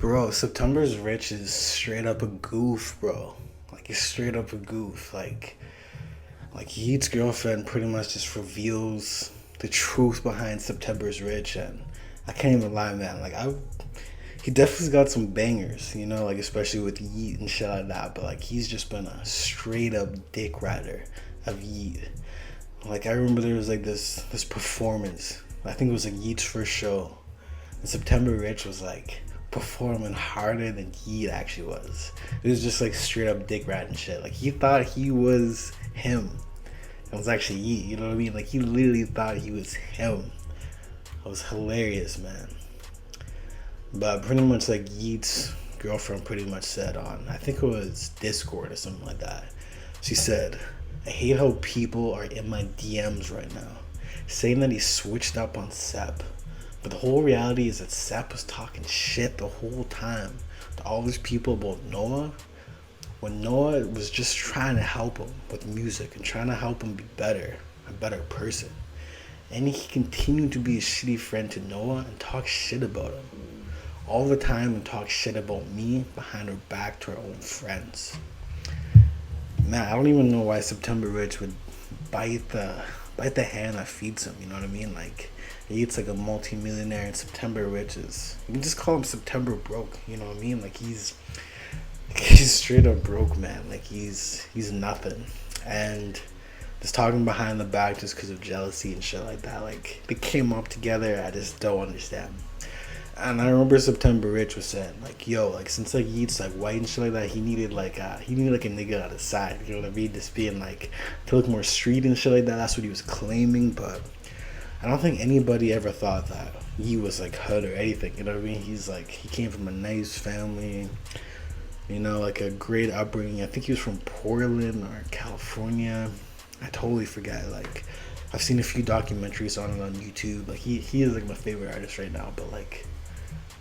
Bro, September's Rich is straight up a goof, bro. Like he's straight up a goof. Like Yeats' girlfriend pretty much just reveals the truth behind September's Rich, and I can't even lie, man. He definitely got some bangers, like especially with Yeet and shit like that. But like he's just been a straight up dick rider of Yeet. Like I remember there was like this performance. I think it was like Yeats' first show, and September Rich was like performing harder than Yeet actually was. It was just like straight up dick riding shit. Like he thought he was him. It was actually Yeet, you know what I mean? Like he literally thought he was him. It was hilarious, man. But pretty much like Yeats' girlfriend pretty much said on, I think it was Discord or something like that. She said, I hate how people are in my DMs right now, saying that he switched up on Sep. But the whole reality is that Sep was talking shit the whole time to all these people about Noah, when Noah was just trying to help him with music and trying to help him be better, a better person. And he continued to be a shitty friend to Noah and talk shit about him all the time and talk shit about me behind her back to her own friends. Man, I don't even know why September Rich would bite the hand that feeds him, you know what I mean? Like he eats like a multi-millionaire, and September Rich is, you can just call him September Broke, you know what I mean? Like he's straight up broke, man. Like he's nothing. And just talking behind the back just because of jealousy and shit like that. Like they came up together, I just don't understand. And I remember September Rich was saying, like, yo, like since like Yeats like white and shit like that, he needed like a nigga on his side. You know what I mean? Just being like to look more street and shit like that. That's what he was claiming, but I don't think anybody ever thought that he was like hood or anything. You know what I mean? He's like, he came from a nice family, like a great upbringing. I think he was from Portland or California. I totally forget. Like I've seen a few documentaries on it on YouTube. Like he is like my favorite artist right now, but like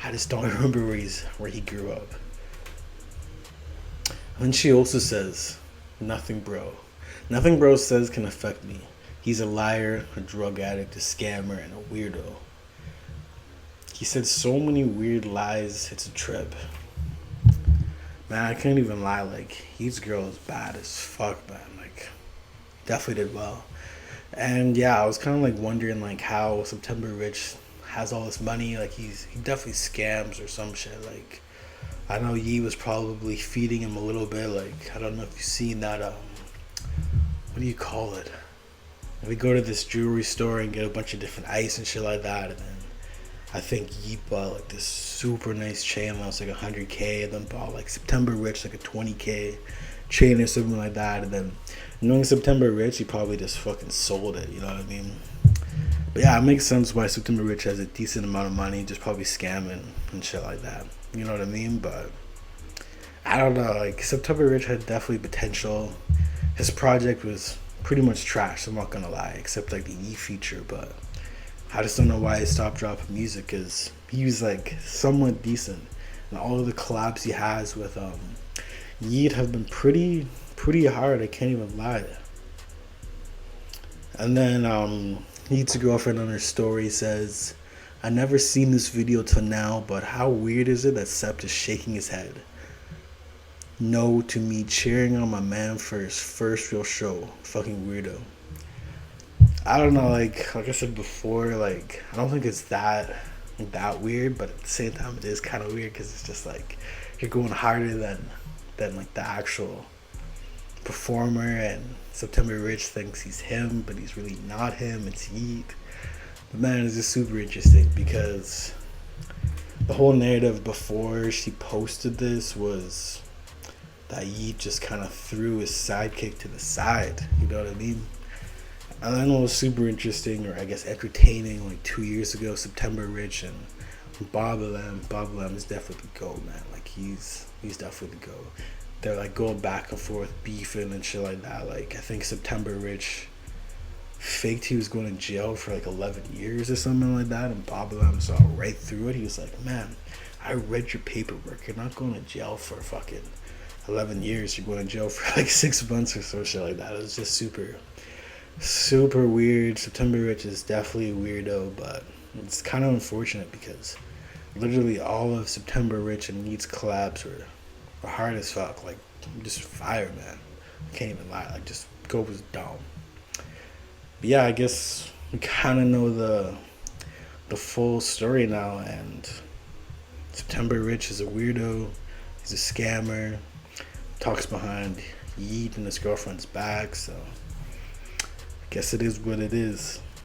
I just don't remember where he grew up. And then she also says, nothing bro says can affect me. He's a liar, a drug addict, a scammer, and a weirdo. He said so many weird lies, it's a trip. Man, I can't even lie, like, his girl is bad as fuck, man. Like, definitely did well. And yeah, I was kind of like wondering like how September Rich has all this money. Like he definitely scams or some shit. Like I know Yee was probably feeding him a little bit. Like I don't know if you've seen that. What do you call it? We go to this jewelry store and get a bunch of different ice and shit like that, and then I think Yee bought like this super nice chain that was like 100K, and then bought like September Rich like a 20K chain or something like that, and then knowing September Rich, he probably just fucking sold it, you know what I mean? But yeah, it makes sense why September Rich has a decent amount of money, just probably scamming and shit like that, you know what I mean? But I don't know, like September Rich had definitely potential. His project was pretty much trash, I'm not gonna lie, except like the E feature, but I just don't know why he stopped dropping music, because he was like somewhat decent, and all of the collabs he has with Yeet have been pretty hard, I can't even lie. And then Yeet's girlfriend on her story says, I never seen this video till now, but how weird is it that Sept is shaking his head no to me cheering on my man for his first real show? Fucking weirdo. I don't know, like I said before, like I don't think it's that weird, but at the same time it is kind of weird, because it's just like you're going harder than like the actual performer, and September Rich thinks he's him, but he's really not him, it's Yeet. But man, it's just super interesting, because the whole narrative before she posted this was that Yeet just kind of threw his sidekick to the side, you know what I mean? And then what was super interesting, or I guess entertaining, like 2 years ago, September Rich and Bob Lam is definitely the GOAT, man. Like he's definitely the GOAT. They're like going back and forth, beefing and shit like that. Like I think September Rich faked he was going to jail for like 11 years or something like that, and Bob Lam saw right through it. He was like, man, I read your paperwork. You're not going to jail for fucking 11 years. You're going to jail for like 6 months or some shit like that. It was just super weird. September Rich is definitely a weirdo, but it's kind of unfortunate because literally all of September Rich and Yeats collabs were hard as fuck. Like, just fire, man. Can't even lie. Like, just go was dumb. But yeah, I guess we kind of know the full story now. And September Rich is a weirdo. He's a scammer. Talks behind Yeet and his girlfriend's back. So I guess it is what it is.